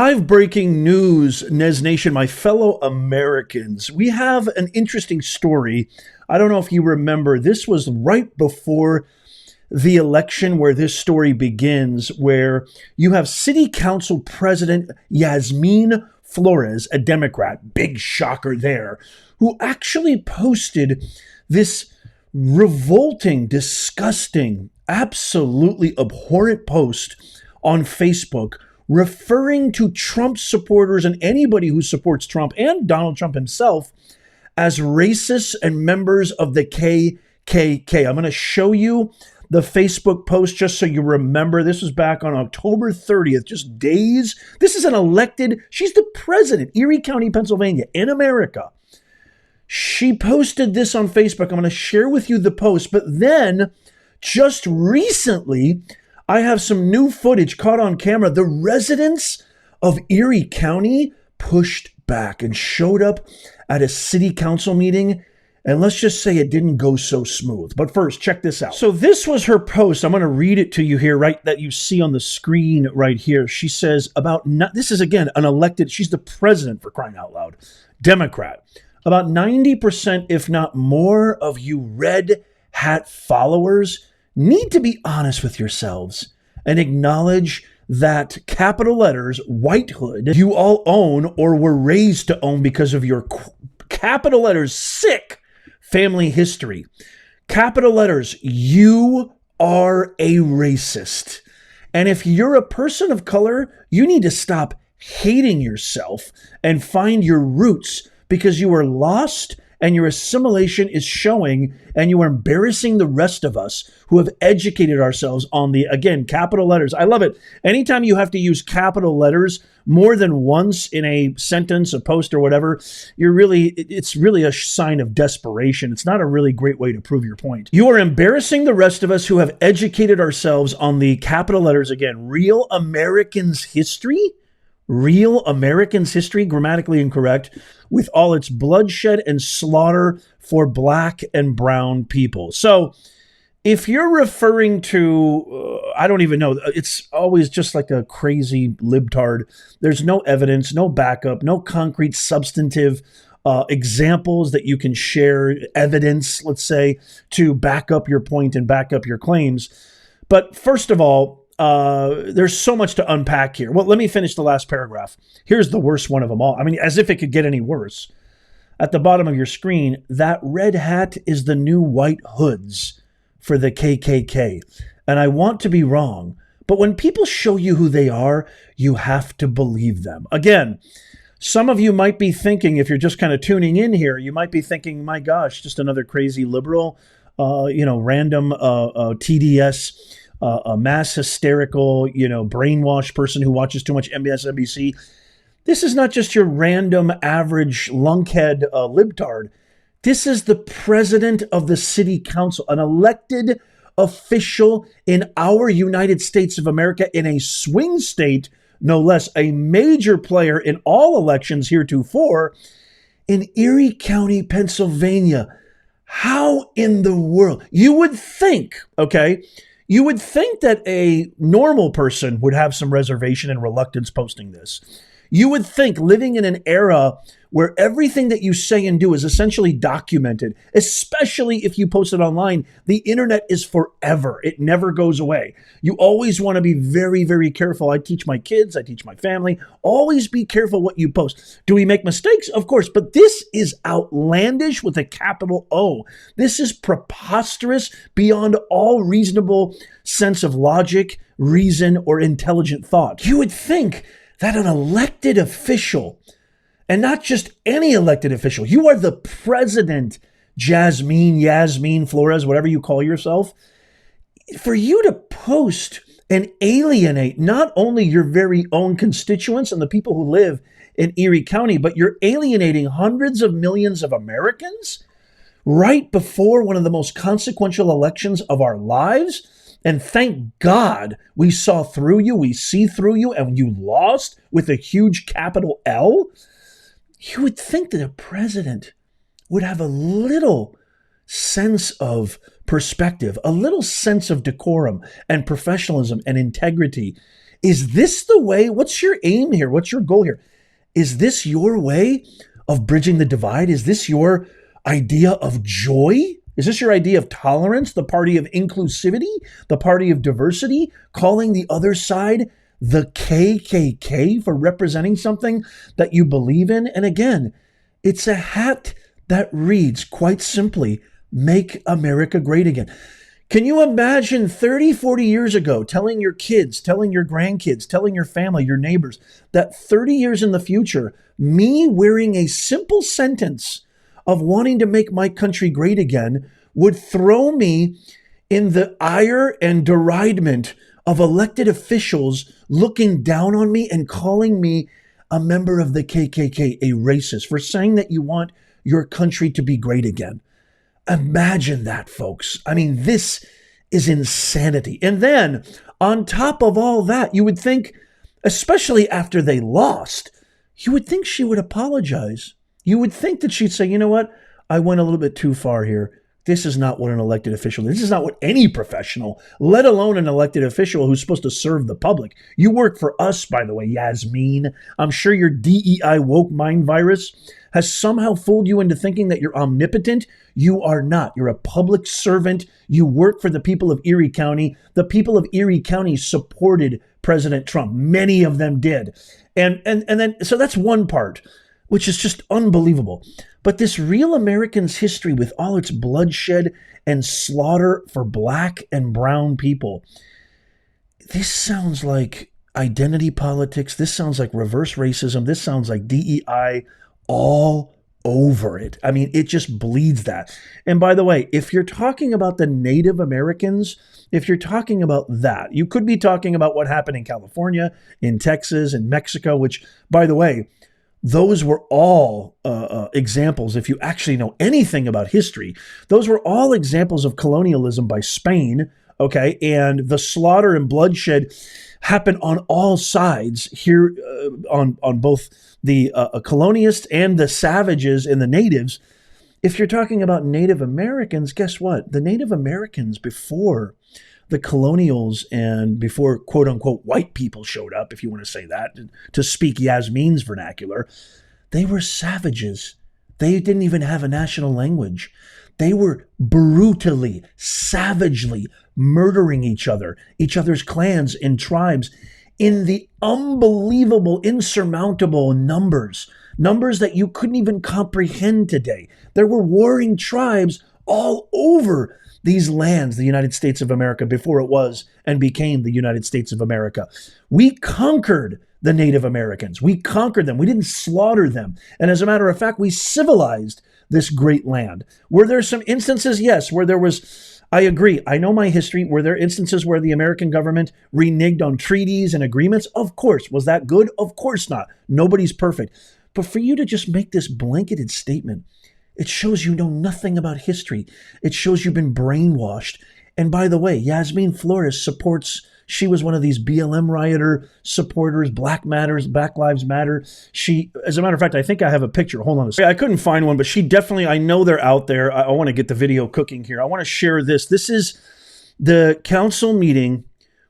Live breaking news, Nez Nation, my fellow Americans. We have an interesting story. I don't know if you remember, this was right before the election where this story begins, where you have City Council President Jasmine Flores, a Democrat, big shocker there, who actually posted this revolting, disgusting, absolutely abhorrent post on Facebook referring to Trump supporters and anybody who supports Trump and Donald Trump himself as racists and members of the KKK. I'm going to show you the Facebook post just so you remember. This was back on October 30th, just days. This is an elected, she's the president, Erie County, Pennsylvania, in America. She posted this on Facebook. I'm going to share with you the post, but then just recently, I have some new footage caught on camera. The residents of Erie County pushed back and showed up at a city council meeting. And let's just say it didn't go so smooth. But first, check this out. So this was her post. I'm going to read it to you here, right, that you see on the screen right here. She says this is, again, an elected, she's the president, for crying out loud, Democrat. About 90%, if not more, of you red hat followers need to be honest with yourselves and acknowledge that capital letters, whitehood, you all own or were raised to own because of your capital letters, sick family history. Capital letters, you are a racist. And if you're a person of color, you need to stop hating yourself and find your roots, because you are lost and your assimilation is showing, and you are embarrassing the rest of us who have educated ourselves on the, again, capital letters. I love it. Anytime you have to use capital letters more than once in a sentence, a post, or whatever, it's really a sign of desperation. It's not a really great way to prove your point. You are embarrassing the rest of us who have educated ourselves on the capital letters, again, real Americans' history. Real Americans' history, grammatically incorrect, with all its bloodshed and slaughter for black and brown people. So if you're referring to, I don't even know, it's always just like a crazy libtard. There's no evidence, no backup, no concrete substantive examples that you can share, evidence, let's say, to back up your point and back up your claims. But first of all, there's so much to unpack here. Well, let me finish the last paragraph. Here's the worst one of them all. I mean, as if it could get any worse. At the bottom of your screen, that red hat is the new white hoods for the KKK. And I want to be wrong, but when people show you who they are, you have to believe them. Again, some of you might be thinking, if you're just kind of tuning in here, you might be thinking, my gosh, just another crazy liberal, random TDS, a mass hysterical, brainwashed person who watches too much MSNBC. This is not just your random average lunkhead libtard. This is the president of the city council, an elected official in our United States of America, in a swing state, no less, a major player in all elections heretofore, in Erie County, Pennsylvania. How in the world? You would think, okay, you would think that a normal person would have some reservation and reluctance posting this. You would think, living in an era where everything that you say and do is essentially documented, especially if you post it online, the internet is forever. It never goes away. You always want to be very, very careful. I teach my kids, I teach my family, always be careful what you post. Do we make mistakes? Of course, but this is outlandish with a capital O. This is preposterous beyond all reasonable sense of logic, reason, or intelligent thought. You would think that an elected official, and not just any elected official, you are the president, Jasmine Flores, whatever you call yourself, for you to post and alienate not only your very own constituents and the people who live in Erie County, but you're alienating hundreds of millions of Americans right before one of the most consequential elections of our lives. And thank God we saw through you, we see through you, and you lost with a huge capital L. You would think that a president would have a little sense of perspective, a little sense of decorum and professionalism and integrity Is this the way? What's your aim here? What's your goal here? Is this your way of bridging the divide? Is this your idea of joy? Is this your idea of tolerance, the party of inclusivity, the party of diversity, calling the other side the KKK for representing something that you believe in? And again, it's a hat that reads quite simply, "Make America Great Again." Can you imagine 30, 40 years ago telling your kids, telling your grandkids, telling your family, your neighbors, that 30 years in the future, me wearing a simple sentence of wanting to make my country great again would throw me in the ire and deridement of elected officials looking down on me and calling me a member of the KKK, a racist, for saying that you want your country to be great again? Imagine that, folks. I mean, this is insanity. And then on top of all that, you would think, especially after they lost, you would think she would apologize. You would think that she'd say, you know what? I went a little bit too far here. This is not what an elected official, this is not what any professional, let alone an elected official who's supposed to serve the public. You work for us, by the way, Yasmine. I'm sure your DEI woke mind virus has somehow fooled you into thinking that you're omnipotent. You are not. You're a public servant. You work for the people of Erie County. The people of Erie County supported President Trump. Many of them did. And then, so that's one part, which is just unbelievable. But this real American's history with all its bloodshed and slaughter for black and brown people, this sounds like identity politics. This sounds like reverse racism. This sounds like DEI all over it. I mean, it just bleeds that. And by the way, if you're talking about the Native Americans, if you're talking about that, you could be talking about what happened in California, in Texas, in Mexico, which, by the way, those were all examples, if you actually know anything about history, those were all examples of colonialism by Spain, okay? And the slaughter and bloodshed happened on all sides here, on both the colonialists and the savages and the natives. If you're talking about Native Americans, guess what? The Native Americans before the colonials and before quote unquote white people showed up, if you want to say that, to speak Yasmine's vernacular, they were savages. They didn't even have a national language. They were brutally, savagely murdering each other's clans and tribes in the unbelievable, insurmountable numbers that you couldn't even comprehend today. There were warring tribes all over these lands, the United States of America, before it was and became the United States of America. We conquered the Native Americans. We conquered them. We didn't slaughter them. And as a matter of fact, we civilized this great land. Were there some instances? Yes, where there was, I agree. I know my history. Were there instances where the American government reneged on treaties and agreements? Of course. Was that good? Of course not. Nobody's perfect. But for you to just make this blanketed statement, it shows you know nothing about history. It shows you've been brainwashed. And by the way, Jasmine Flores supports, she was one of these BLM rioter supporters, Black Lives Matter. She, as a matter of fact, I think I have a picture. Hold on a second. I couldn't find one, but she definitely, I know they're out there. I want to get the video cooking here. I want to share this. This is the council meeting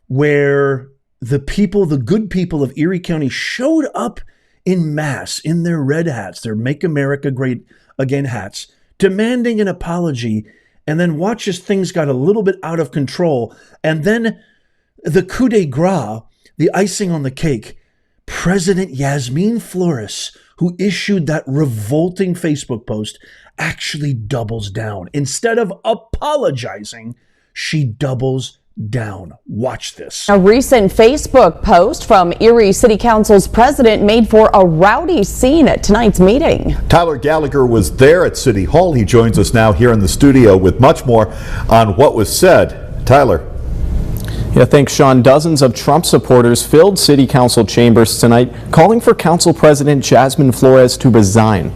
where the people, the good people of Erie County showed up in mass in their red hats, their Make America Great Again hats, demanding an apology. And then watch as things got a little bit out of control. And then the coup de grace, the icing on the cake, President Jasmine Flores, who issued that revolting Facebook post, actually doubles down. Instead of apologizing, she doubles down. Watch this. A recent Facebook post from Erie City Council's president made for a rowdy scene at tonight's meeting. Tyler Gallagher was there at City Hall. He joins us now here in the studio with much more on what was said. Tyler. Yeah, thanks, Sean. Dozens of Trump supporters filled City Council chambers tonight, calling for Council President Jasmine Flores to resign.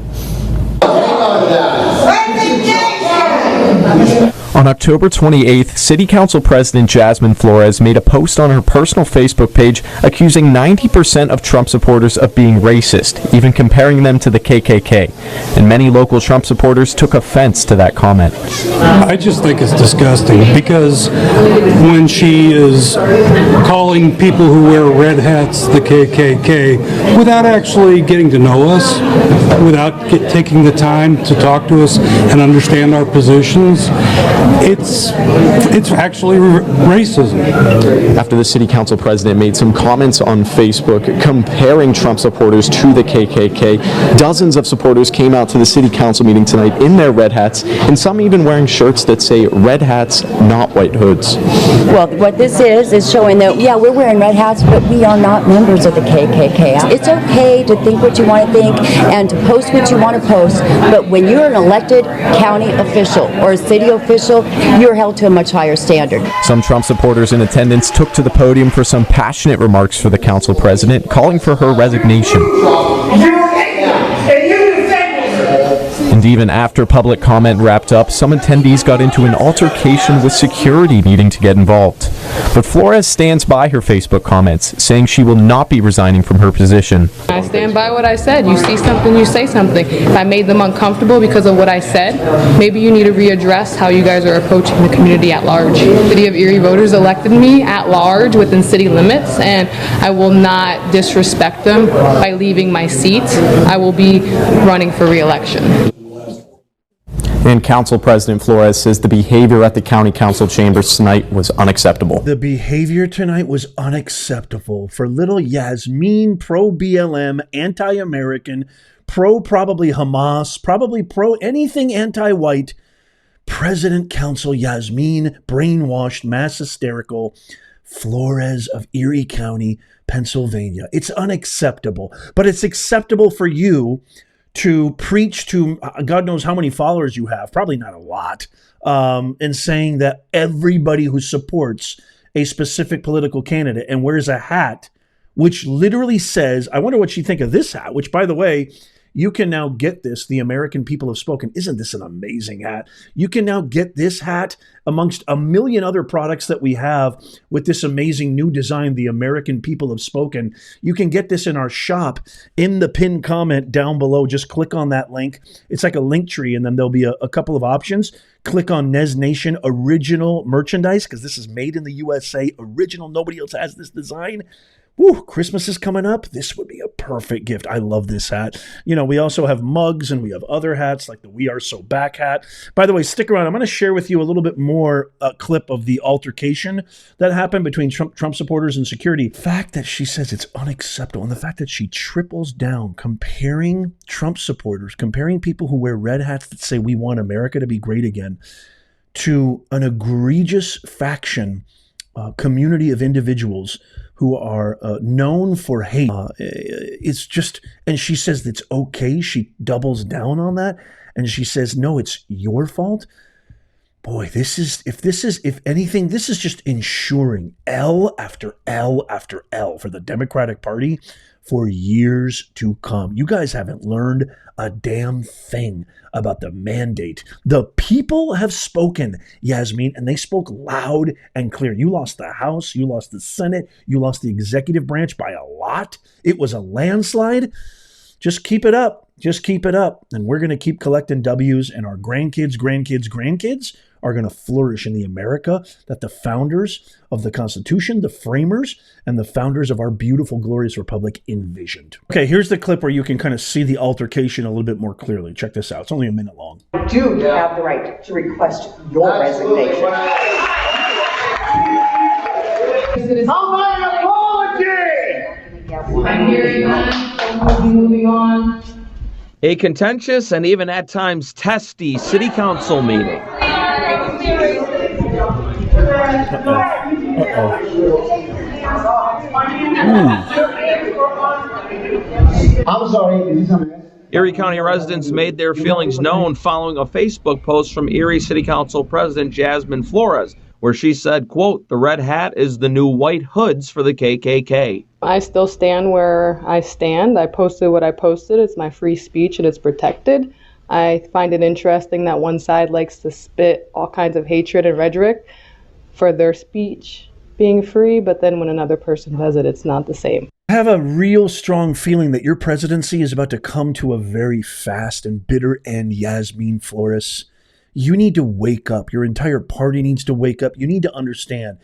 On October 28th, City Council President Jasmine Flores made a post on her personal Facebook page accusing 90% of Trump supporters of being racist, even comparing them to the KKK. And many local Trump supporters took offense to that comment. I just think it's disgusting because when she is calling people who wear red hats the KKK without actually getting to know us, without taking the time to talk to us and understand our positions, it's actually racism. After the City Council President made some comments on Facebook comparing Trump supporters to the KKK, dozens of supporters came out to the City Council meeting tonight in their red hats, and some even wearing shirts that say red hats, not white hoods. Well, what this is showing that, yeah, we're wearing red hats, but we are not members of the KKK. It's okay to think what you want to think and to post what you want to post, but when you're an elected county official or a city official, you're held to a much higher standard. Some Trump supporters in attendance took to the podium for some passionate remarks for the council president, calling for her resignation. And even after public comment wrapped up, some attendees got into an altercation with security needing to get involved. But Flores stands by her Facebook comments, saying she will not be resigning from her position. I stand by what I said. You see something, you say something. If I made them uncomfortable because of what I said, maybe you need to readdress how you guys are approaching the community at large. City of Erie voters elected me at large within city limits, and I will not disrespect them by leaving my seat. I will be running for re-election. And Council President Flores says the behavior at the County Council chambers tonight was unacceptable. The behavior tonight was unacceptable for little Yasmine, pro-BLM, anti-American, pro-probably Hamas, probably pro-anything anti-white, President Council Yasmine, brainwashed, mass hysterical, Flores of Erie County, Pennsylvania. It's unacceptable, but it's acceptable for you to preach to God knows how many followers you have, probably not a lot, and saying that everybody who supports a specific political candidate and wears a hat which literally says, I wonder what you think of this hat, which, by the way, you can now get this. The American people have spoken. Isn't this an amazing hat? You can now get this hat amongst a million other products that we have with this amazing new design. The American people have spoken. You can get this in our shop in the pinned comment down below. Just click on that link. It's like a link tree, and then there'll be a couple of options. Click on Nez Nation original merchandise because this is made in the USA. Original. Nobody else has this design. Woo, Christmas is coming up. This would be a perfect gift. I love this hat. You know, we also have mugs and we have other hats like the We Are So Back hat. By the way, stick around. I'm going to share with you a little bit more clip of the altercation that happened between Trump supporters and security. The fact that she says it's unacceptable and the fact that she triples down comparing Trump supporters, comparing people who wear red hats that say we want America to be great again to an egregious faction, community of individuals who are known for hate. It's just, and she says it's okay. She doubles down on that. And she says, no, it's your fault. Boy, if anything, this is just ensuring L after L after L for the Democratic Party for years to come. You guys haven't learned a damn thing about the mandate. The people have spoken, Yasmine, and they spoke loud and clear. You lost the House, you lost the Senate, you lost the executive branch by a lot. It was a landslide. Just keep it up. Just keep it up. And we're going to keep collecting W's, and our grandkids are going to flourish in the America that the founders of the Constitution, the framers, and the founders of our beautiful, glorious republic envisioned. Okay, here's the clip where you can kind of see the altercation a little bit more clearly. Check this out. It's only a minute long. You do have the right to request your resignation. How about an apology? I'm hearing that. We'll be moving on. A contentious and even at times testy city council meeting. I'm sorry, is this a mess? Erie County residents made their feelings known following a Facebook post from Erie City Council President Jasmine Flores, where she said, quote, "The red hat is the new white hoods for the KKK." I still stand where I stand. I posted what I posted. It's my free speech and it's protected. I find it interesting that one side likes to spit all kinds of hatred and rhetoric for their speech being free, but then when another person does it, it's not the same. I have a real strong feeling that your presidency is about to come to a very fast and bitter end, Jasmine Flores. You need to wake up. Your entire party needs to wake up. You need to understand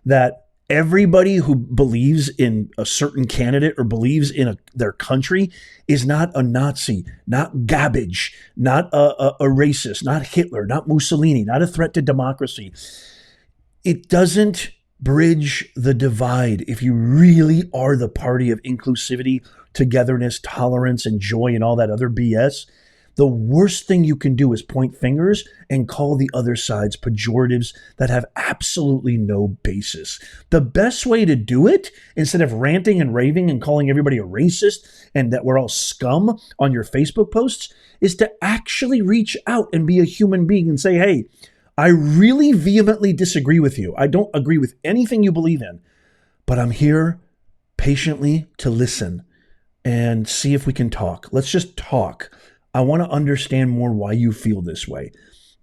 that everybody who believes in a certain candidate or believes in their country is not a Nazi, not garbage, not a racist, not Hitler, not Mussolini, not a threat to democracy. It doesn't bridge the divide if you really are the party of inclusivity, togetherness, tolerance, and joy, and all that other BS. The worst thing you can do is point fingers and call the other side's pejoratives that have absolutely no basis. The best way to do it, instead of ranting and raving and calling everybody a racist and that we're all scum on your Facebook posts, is to actually reach out and be a human being and say, hey, I really vehemently disagree with you. I don't agree with anything you believe in, but I'm here patiently to listen and see if we can talk. Let's just talk. I want to understand more why you feel this way.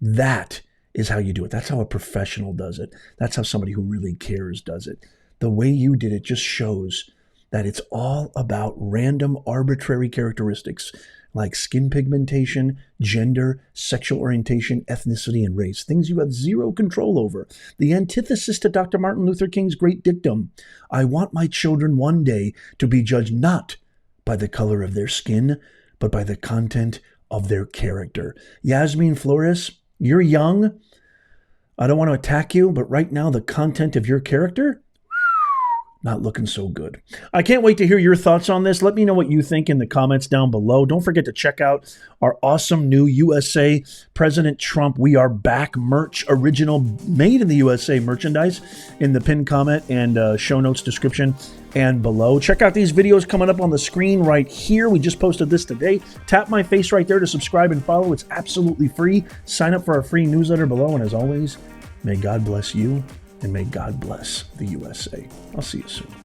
That is how you do it. That's how a professional does it. That's how somebody who really cares does it. The way you did it just shows that it's all about random, arbitrary characteristics like skin pigmentation, gender, sexual orientation, ethnicity, and race, things you have zero control over. The antithesis to Dr. Martin Luther King's great dictum, I want my children one day to be judged not by the color of their skin, but by the content of their character. Jasmine Flores, you're young. I don't want to attack you, but right now the content of your character, not looking so good. I can't wait to hear your thoughts on this. Let me know what you think in the comments down below. Don't forget to check out our awesome new USA President Trump We Are Back merch, original made in the USA merchandise in the pinned comment and show notes description and below. Check out these videos coming up on the screen right here. We just posted this today. Tap my face right there to subscribe and follow. It's absolutely free. Sign up for our free newsletter below. And as always, may God bless you. And may God bless the USA. I'll see you soon.